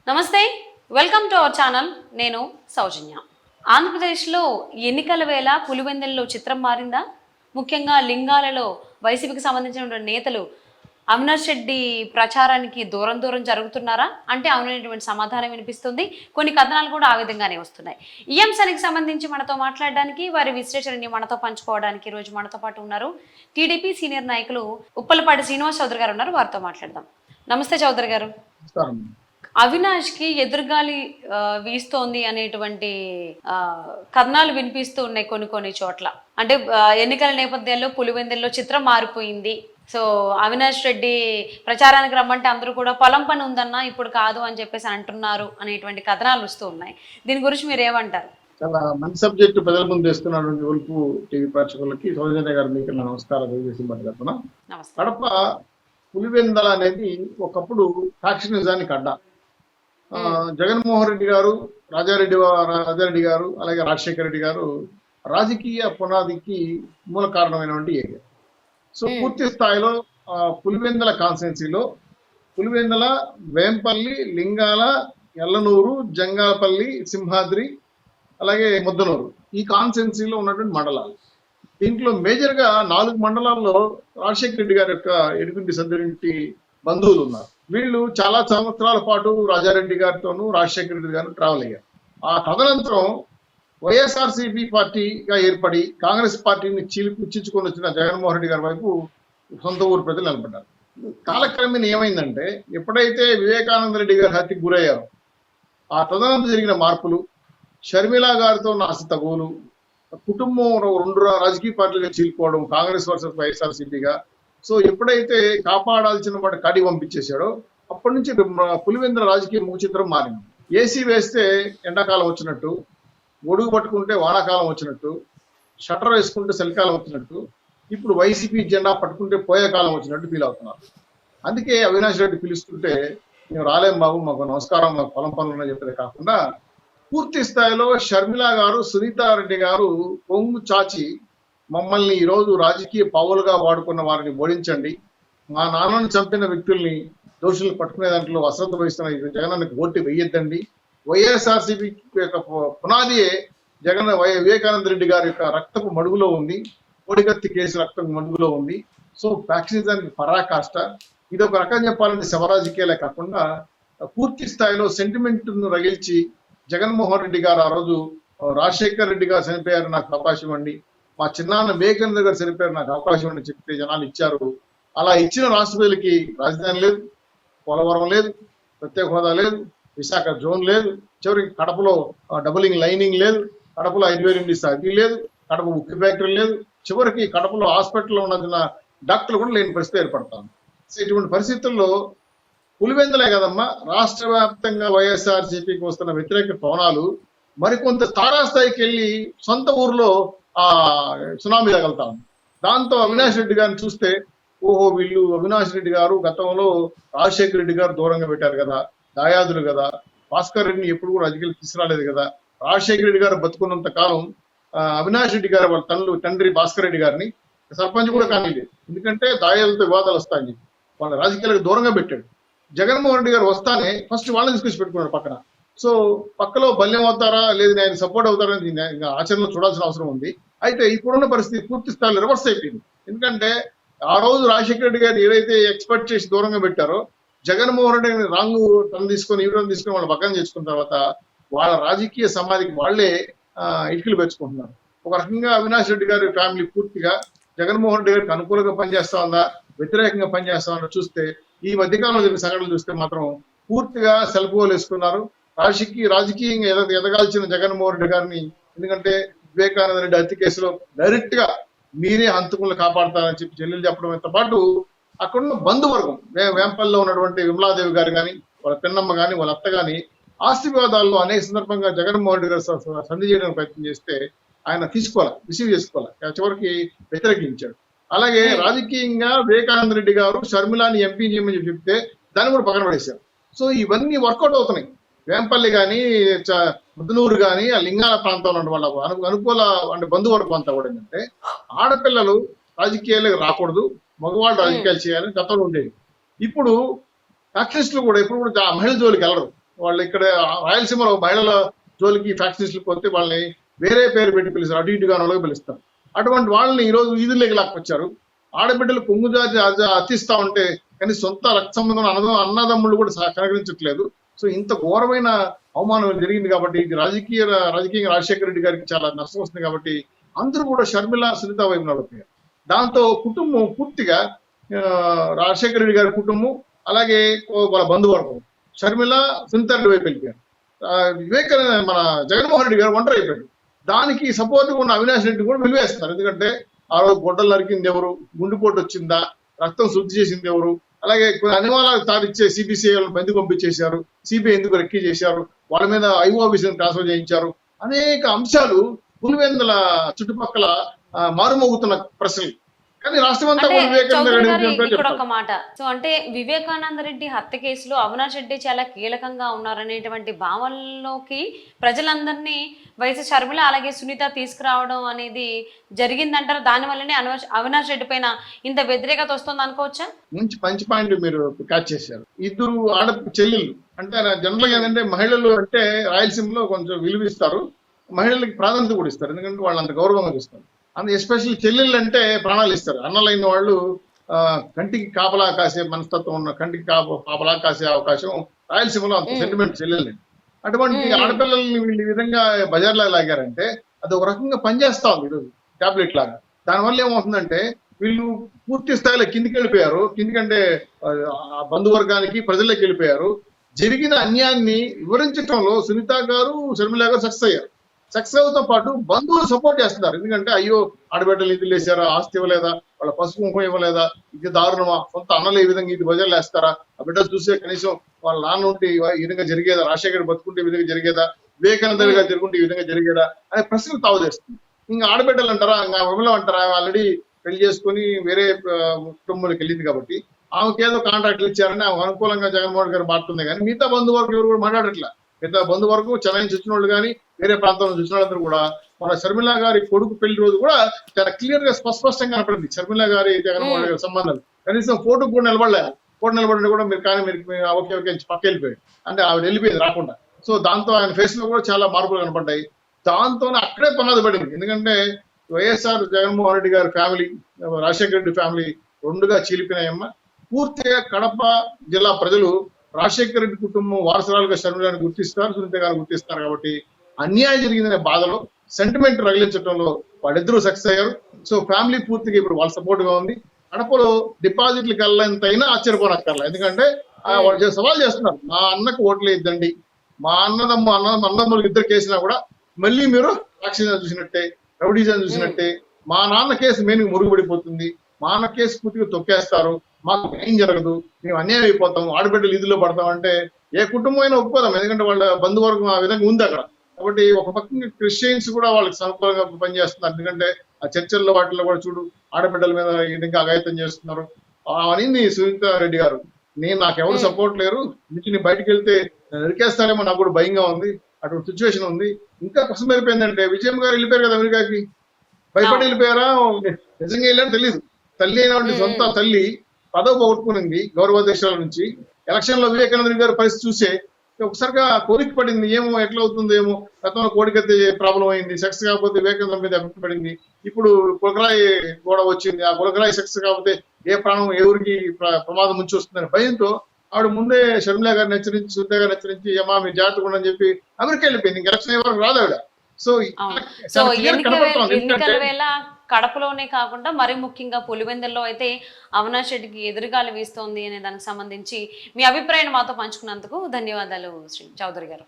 నమస్తే, welcome to our channel. నేను సౌజన్య. ఆంధ్రప్రదేశ్లో ఎన్నికల వేళ పులివెందులలో చిత్రం మారిందా? ముఖ్యంగా లింగాలలో వైసీపీకి సంబంధించిన నేతలు అవినాష్ రెడ్డి ప్రచారానికి దూరం దూరం జరుగుతున్నారా అంటే అవుననేటువంటి సమాధానం వినిపిస్తుంది. కొన్ని కథనాలు కూడా ఆ విధంగానే వస్తున్నాయి. ఈ అంశానికి సంబంధించి మనతో మాట్లాడడానికి, వారి విశ్లేషణని మనతో పంచుకోవడానికి ఈరోజు మనతో పాటు ఉన్నారు టీడీపీ సీనియర్ నాయకులు ఉప్పలపాటి శ్రీనివాస్ చౌదరి గారు ఉన్నారు. వారితో మాట్లాడదాం. నమస్తే చౌదరి గారు. అవినాష్ కి ఎదురుగాలి వీస్తోంది అనేటువంటి కథనాలు వినిపిస్తూ ఉన్నాయి కొన్ని చోట్ల. అంటే ఎన్నికల నేపథ్యంలో పులివెందుల్లో చిత్రం మారిపోయింది. సో అవినాష్ రెడ్డి ప్రచారానికి రమ్మంటే అందరూ కూడా పొలం పని ఉందన్నా ఇప్పుడు కాదు అని చెప్పేసి అంటున్నారు అనేటువంటి కథనాలు వస్తూ ఉన్నాయి. దీని గురించి మీరు ఏమంటారు? చాలా మంచి సబ్జెక్టు ప్రజల ముందు తెస్తున్నటువంటి ఒలుపు టీవీ ప్రేక్షకులకి సౌజన్య గారు మీకు నమస్కారం తెలియజేసిన కడప పులివెందల అనేది ఒకప్పుడు ఫ్యాక్షనిజానికి అడ్డా. జగన్మోహన్ రెడ్డి గారు, రాజారెడ్డి గారు, అలాగే రాజశేఖర రెడ్డి గారు రాజకీయ పునాదికి మూల కారణమైనటువంటి ఏరియా. సో పూర్తి స్థాయిలో పులివెందల కాన్స్టిట్యున్సీలో పులివెందల, వేంపల్లి, లింగాల, ఎల్లనూరు, జంగాలపల్లి, సింహాద్రి, అలాగే ముద్దనూరు ఈ కాన్స్టిట్యున్సీలో ఉన్నటువంటి మండలాలు. దీంట్లో మేజర్గా 4 మండలాల్లో రాజశేఖర రెడ్డి గారి యొక్క ఎడుగుంటి సభ్యుడింటి బంధువులు ఉన్నారు. వీళ్ళు చాలా సంవత్సరాల పాటు రాజారెడ్డి గారితోనూ రాజశేఖర రెడ్డి గారు ట్రావెల్ అయ్యారు. ఆ తదనంతరం వైఎస్ఆర్సీపీ పార్టీగా ఏర్పడి కాంగ్రెస్ పార్టీని చీల్చుకొని వచ్చిన జగన్మోహన్ రెడ్డి గారి వైపు సొంత ఊరు ప్రజలు నిలబడ్డారు. కాలక్రమేణా ఏమైందంటే ఎప్పుడైతే వివేకానంద రెడ్డి గారి హత్యకు గురయ్యారో ఆ తదనంతరం జరిగిన మార్పులు, షర్మిల గారితో నాసి తగువులు, కుటుంబం 2 రాజకీయ పార్టీలుగా చీలిపోవడం, కాంగ్రెస్ వర్సెస్ వైఎస్ఆర్సీపీగా. సో ఎప్పుడైతే కాపాడాల్సిన వాటి కాడి పంపించేశాడో అప్పటి నుంచి పులివెందుల రాజకీయ ముఖచిత్రం మారింది. ఏసీ వేస్తే ఎండాకాలం వచ్చినట్టు, గొడుగు పట్టుకుంటే వానాకాలం వచ్చినట్టు, షట్టర్ వేసుకుంటే చలికాలం వచ్చినట్టు, ఇప్పుడు వైసీపీ జెండా పట్టుకుంటే పోయే కాలం వచ్చినట్టు ఫీల్ అవుతున్నారు. అందుకే అవినాష్ రెడ్డి పిలుస్తుంటే మేము రాలేం బాబు, మాకు నమస్కారం, మాకు పొలం పనులు ఉన్నాయి చెప్పేది కాకుండా పూర్తి స్థాయిలో షర్మిల గారు, సునీతారెడ్డి గారు కొంగు చాచి మమ్మల్ని ఈరోజు రాజకీయ పావులుగా వాడుకున్న వారిని ఓడించండి, మా నాన్నను చంపిన వ్యక్తుల్ని దోషులు పట్టుకునే దాంట్లో అశ్రద్ధ వహిస్తున్న జగనానికి ఓటు వెయ్యొద్దండి. వైఎస్ఆర్సీపీ యొక్క పునాదియే వివేకానంద రెడ్డి గారి యొక్క రక్తపు మడుగులో ఉంది, కోడికత్తి కేసు రక్తపు మడుగులో ఉంది. సో ఫ్యాక్షనిజానికి పరాకాష్ట. ఇది ఒక రకం చెప్పాలంటే శవరాజకీయాలే కాకుండా పూర్తి స్థాయిలో సెంటిమెంట్ ను రగిల్చి జగన్మోహన్ రెడ్డి గారు ఆ రోజు రాజశేఖర రెడ్డి గారు చనిపోయారు, నాకు అవకాశం ఇవ్వండి, మా చిన్నాన్న వివేకానంద గారు చనిపోయారు, నాకు అవకాశం ఇవ్వండి చెప్తే జనాలు ఇచ్చారు. అలా ఇచ్చిన రాష్ట్ర ప్రజలకి రాజధాని లేదు, పోలవరం లేదు, ప్రత్యేక హోదా లేదు, విశాఖ జోన్ లేదు, చివరికి కడపలో డబులింగ్ లైనింగ్ లేదు, కడపలో 5,000 యూనిట్స్ అది లేదు, కడప ఉక్కు ఫ్యాక్టరీ లేదు, చివరికి కడపలో హాస్పిటల్లో ఉన్న డాక్టర్లు కూడా లేని పరిస్థితి ఏర్పడతాను. సో ఇటువంటి పరిస్థితుల్లో పులివెందులే కదమ్మా రాష్ట్ర వ్యాప్తంగా వైఎస్ఆర్సీపీకి వస్తున్న వ్యతిరేక పవనాలు మరికొంత తారాస్థాయికి వెళ్ళి సొంత ఊర్లో సునామీ తగలుతాం. దాంతో అవినాష్ రెడ్డి గారిని చూస్తే ఓహో వీళ్ళు అవినాష్ రెడ్డి గారు గతంలో రాజశేఖర రెడ్డి గారు దూరంగా పెట్టారు కదా, దాయాదులు కదా, భాస్కర్ రెడ్డిని ఎప్పుడు కూడా రాజకీయాలు తీసుకురాలేదు కదా, రాజశేఖర రెడ్డి గారు బతుకున్నంత కాలం అవినాష్ రెడ్డి గారు వాళ్ళ తండ్రి భాస్కర్ రెడ్డి గారిని సర్పంచ్ కూడా కానిలేదు, ఎందుకంటే దాయాదులతో వివాదాలు వస్తాయని చెప్పి వాళ్ళ రాజకీయాలకు దూరంగా పెట్టాడు. జగన్మోహన్ రెడ్డి గారు వస్తానే ఫస్ట్ వాళ్ళని తీసుకొచ్చి పెట్టుకున్నాడు పక్కన. సో పక్కలో బల్యం అవుతారా లేదు ఆయన సపోర్ట్ అవుతారా ఇంకా ఆచరణలో చూడాల్సిన అవసరం ఉంది. అయితే ఇప్పుడున్న పరిస్థితి పూర్తి స్థాయిలో రివర్స్ అయిపోయింది. ఎందుకంటే ఆ రోజు రాజశేఖర రెడ్డి గారు ఏదైతే ఎక్స్పెక్ట్ చేసి దూరంగా పెట్టారో జగన్మోహన్ రెడ్డి గారిని రాంగు తను తీసుకొని ఈవిడని తీసుకొని వాళ్ళు పక్కన చేసుకున్న తర్వాత వాళ్ళ రాజకీయ సమాధికి వాళ్లే ఇటుకలు పెంచుకుంటున్నారు. ఒక రకంగా అవినాష్ రెడ్డి గారి ఫ్యామిలీ పూర్తిగా జగన్మోహన్ రెడ్డి గారికి అనుకూలంగా పనిచేస్తా ఉందా, వ్యతిరేకంగా పనిచేస్తా ఉందా చూస్తే ఈ మధ్యకాలంలో జరిగిన సంఘటనలు చూస్తే మాత్రం పూర్తిగా సెల్ఫోలు వేసుకున్నారు. రాజకీయంగా ఎదగాల్సిన జగన్మోహన్ రెడ్డి గారిని, ఎందుకంటే వివేకానంద రెడ్డి హత్య కేసులో డైరెక్ట్ గా మీరే హంతకులను కాపాడతారని చెప్పి చెల్లెలు చెప్పడంతో పాటు అక్కడున్న బంధువర్గం వేంపల్లిలో ఉన్నటువంటి విమలాదేవి గారు కానీ, వాళ్ళ పెన్నమ్మ కానీ, వాళ్ళ అత్త కానీ ఆస్తి వివాదాల్లో అనేక సందర్భంగా జగన్మోహన్ రెడ్డి గారు సంధి చేయడానికి ప్రయత్నం చేస్తే ఆయన రిసీవ్ చేసుకోవాలి, చివరికి వ్యతిరేకించాడు. అలాగే రాజకీయంగా వివేకానంద రెడ్డి గారు షర్మిలాని ఎంపీ చేయమని చెప్తే దాన్ని కూడా పక్కన పడేశారు. సో ఇవన్నీ వర్కౌట్ అవుతున్నాయి. వేంపల్లి కానీ, ముద్దనూరు కానీ, ఆ లింగాల ప్రాంతంలో ఉన్న వాళ్ళ అనుకూల అంటే బంధువర్గం అంతా కూడా ఏంటంటే ఆడపిల్లలు రాజకీయాలకు రాకూడదు, మగవాళ్ళు రాజకీయాలు చేయాలని గతంలో ఉండేది. ఇప్పుడు ఫ్యాక్షనిస్టులు కూడా ఎప్పుడు కూడా మహిళల జోలికి వెళ్ళరు. వాళ్ళు ఇక్కడ రాయలసీమలో మహిళల జోలికి ఫ్యాక్షనిస్టులు పోతే వాళ్ళని వేరే పేరు పెట్టి పిలుస్తారు, అటు ఇటుగా నలుగు పిలుస్తారు. అటువంటి వాళ్ళని ఈ రోజు వీధుల్లోకి లాక్కొచ్చారు. ఆడబిడ్డలు కొంగుజాతి అతిస్తా ఉంటే కానీ సొంత రక్త సంబంధం అన్నదమ్ముళ్ళు కూడా కనగరించట్లేదు. సో ఇంత ఘోరమైన అవమానం జరిగింది కాబట్టి ఇది రాజకీయంగా రాజశేఖర రెడ్డి గారికి చాలా నష్టం వస్తుంది కాబట్టి అందరూ కూడా షర్మిల సునీత వైపు నడిపారు. దాంతో కుటుంబం పూర్తిగా రాజశేఖర రెడ్డి గారి కుటుంబం అలాగే వాళ్ళ బంధువర్గం షర్మిల సునీత రెడ్డి వైపు వెళ్ళిపోయారు. మన జగన్మోహన్ రెడ్డి గారు ఒంటరి అయిపోయారు. దానికి సపోర్ట్ ఉన్న అవినాష్ రెడ్డి కూడా వెలివేస్తున్నారు. ఎందుకంటే ఆ రోజు గొడ్డలు నరికింది ఎవరు, గుండెపోటు వచ్చిందా, రక్తం శుద్ధి చేసింది ఎవరు, అలాగే కొన్ని అనుమానాలు తాడిచ్చే సిబిసిఐ ఎందుకు పంపించేశారు, సిబిఐ ఎందుకు రెక్కీ చేశారు, వాళ్ళ మీద ఐఓ ఆఫీసులను ట్రాన్స్ఫర్ చేయించారు, అనేక అంశాలు పులివెందుల చుట్టుపక్కల మారుమోగుతున్న ప్రశ్నలు. కానీ రాష్ట్రం అంతా ఇక్కడ ఒక మాట. సో అంటే వివేకానంద రెడ్డి హత్య కేసులో అవినాష్ రెడ్డి చాలా కీలకంగా ఉన్నారనేటువంటి భావనలోకి ప్రజలందరినీ వైఎస్ షర్మిల అలాగే సునీత తీసుకురావడం అనేది జరిగిందంటారు. దానివల్లనే అవినాష్ రెడ్డి పైన ఇంత వ్యతిరేకత వస్తుంది అనుకోవచ్చా? మంచి పాయింట్ మీరు క్యాచ్ చేశారు. ఇద్దరు చెల్లెళ్ళు అంటే జనరల్గా ఏంటంటే మహిళలు అంటే రాయలసీమలో కొంచెం విలువిస్తారు, మహిళలకి ప్రాధాన్యత కూడా ఇస్తారు, ఎందుకంటే వాళ్ళు అంత గౌరవంగా చూస్తారు. అందుకే ఎస్పెషల్లీ చెల్లెళ్ళు అంటే ప్రాణాలు ఇస్తారు. అన్నలైన వాళ్ళు కంటికి కాపలా కాసే మనస్తత్వం ఉన్న, కంటికి కాపలా కాసే అవకాశం రాయలసీమలో అంత సెంటిమెంట్ చెల్లెళ్ళు. అటువంటి ఆడపిల్లల్ని వీళ్ళు ఈ విధంగా బజార్లో లాగారంటే అది ఒక రకంగా పనిచేస్తా ఉంది ఈరోజు టాబ్లెట్ లాగా. దానివల్ల ఏమవుతుందంటే వీళ్ళు పూర్తి స్థాయిలో కిందికి వెళ్ళిపోయారు, కిందికంటే బంధువర్గానికి ప్రజల్లోకి వెళ్ళిపోయారు. జరిగిన అన్యాయాన్ని వివరించడంలో సునీత గారు షర్మిల గారు సక్సెస్ అయ్యారు. సక్సెస్ అవడంతో పాటు బంధువులు సపోర్ట్ చేస్తున్నారు. ఎందుకంటే అయ్యో ఆడబిడ్డలు ఇది లేసారా, ఆస్తి ఇవ్వలేదా, వాళ్ళ పసుపు కుంకుమ ఇవ్వలేదా, ఇది దారుణమా, సొంత అన్నలు ఈ విధంగా ఇది బజార్లు వేస్తారా, ఆ బిడ్డలు చూసే కనీసం వాళ్ళ నాన్న ఉంటే ఈ విధంగా జరిగేదా, రాజశేఖర్ బతుకుంటే ఈ విధంగా జరిగేదా, వివేకానంద గారు జరుగుంటే ఈ విధంగా జరిగేదా అనే ప్రశ్నలు తావు చేస్తుంది. ఇంకా ఆడబిడ్డలు అంటారా, ఇంకా మహిళలు అంటారా, ఆల్రెడీ పెళ్లి చేసుకుని వేరే కుటుంబానికి వెళ్ళింది కాబట్టి ఆమెకి ఏదో కాంట్రాక్ట్లు ఇచ్చారని ఆమె అనుకూలంగా జగన్మోహన్ గారు మాట్లాడుతుంది. కానీ మిగతా బంధువర్గం ఎవరు కూడా మాట్లాడట్లా. మిగతా బంధువర్గం చెన్నై నుంచి వచ్చిన వాళ్ళు కానీ వేరే ప్రాంతం నుంచి వచ్చిన వాళ్ళందరూ కూడా మన షర్మిల గారి కొడుకు పెళ్లి రోజు కూడా చాలా క్లియర్ గా స్పష్టంగా కనపడింది షర్మిల గారి జగన్మోహన్ గారి సంబంధాలు. కనీసం ఫోటోకు కూడా నిలబడలేదు. ఫోటో నిలబడిన కూడా మీరు కానీ మీరు ఓకే పక్క వెళ్ళిపోయాడు అంటే ఆవిడ వెళ్ళిపోయింది రాకుండా. సో దాంతో ఆయన ఫేస్ లో కూడా చాలా మార్పులు కనపడ్డాయి. దాంతోనే అక్కడే పునాది పడింది. ఎందుకంటే వైఎస్ఆర్ జగన్మోహన్ రెడ్డి గారి ఫ్యామిలీ, రాజశేఖర రెడ్డి ఫ్యామిలీ రెండుగా చీలిపినాయమ్మ. పూర్తిగా కడప జిల్లా ప్రజలు రాజశేఖర రెడ్డి కుటుంబం వారసరాలుగా షర్మిలను గుర్తిస్తారు, సునీత గారిని గుర్తిస్తారు. కాబట్టి అన్యాయం జరిగిందనే బాధలో సెంటిమెంట్ రగిలించడంలో వాళ్ళిద్దరూ సక్సెస్ అయ్యారు. సో ఫ్యామిలీ పూర్తిగా ఇప్పుడు వాళ్ళ సపోర్ట్ గా ఉంది. కడపలో డిపాజిట్లకు వెళ్ళంతైనా ఆశ్చర్యపోనక్కర్లా. ఎందుకంటే వాళ్ళు సవాల్ చేస్తున్నారు, మా అన్నకు ఓట్లు ఇద్దండి, మా అన్నదమ్ములు ఇద్దరు కేసినా కూడా మళ్ళీ మీరు రాక్షస చూసినట్టే, రౌడీజం చూసినట్టే, మా నాన్న కేసు మేము మురుగుపడిపోతుంది, మా అన్న కేసు పూర్తిగా తొక్కేస్తారు, మాకు ఏం జరగదు, మేము అన్యాయం అయిపోతాం, ఆడబిడ్డలు ఇదిలో పడతాం అంటే ఏ కుటుంబం అయినా ఒప్పుకోదాం. ఎందుకంటే వాళ్ళ బంధువర్గం ఆ విధంగా ఉంది అక్కడ. కాబట్టి ఒక పక్కన క్రిస్టియన్స్ కూడా వాళ్ళకి అనుకూలంగా పనిచేస్తున్నారు. ఎందుకంటే ఆ చర్చల్లో వాటిల్లో కూడా చూడు ఆడబిడ్డల మీద ఈ విధంగా అఘాయితం చేస్తున్నారు అని సునీత రెడ్డి గారు. నాకెవరు సపోర్ట్ లేరు, నుంచి బయటకు వెళ్తే నరికేస్తారేమో నాకు కూడా భయంగా ఉంది, అటువంటి సిచ్యువేషన్ ఉంది. ఇంకా కష్టం అయిపోయిందంటే విజయం గారు వెళ్ళిపోయారు కదా అమెరికాకి, భయపడి వెళ్ళిపోయారా నిజంగా వెళ్ళారో తెలియదు. తల్లి అయినటువంటి సొంత తల్లి పదవి పోగొట్టుకునింది గౌరవ దేశాల నుంచి. ఎలక్షన్ లో వివేకానంద గారి పరిస్థితి చూసే ఒకసారిగా కోరిక పడింది, ఏమో ఎట్లా అవుతుందో ఏమో, గతంలో కోడికైతే ప్రాబ్లం అయింది, సెక్స్ కాకపోతే వివేకానంద మీద ఎఫెక్ట్ పడింది, ఇప్పుడు గులకరాయి గోడ వచ్చింది, ఆ గులకరాయి సెక్స్ కాకపోతే ఏ ప్రాణం ఎవరికి ప్రమాదం ముంచి వస్తుందని భయంతో ఆవిడ ముందే షర్మిల గారిని హెచ్చరించి సునీత గారిని హెచ్చరించి ఏమా మీరు జాగ్రత్తగా ఉండని చెప్పి అమెరికా వెళ్ళిపోయింది. ఇంక ఎలక్షన్ అయ్యే వరకు రాదు ఆవిడ. సో ఎన్నికల వేళ కడపలోనే కాకుండా మరి ముఖ్యంగా పులివెందుల్లో అయితే అవినాష్ రెడ్డికి ఎదురుగాలి వీస్తోంది అనే దానికి సంబంధించి మీ అభిప్రాయాన్ని మాతో పంచుకున్నందుకు ధన్యవాదాలు శ్రీ చౌదరి గారు.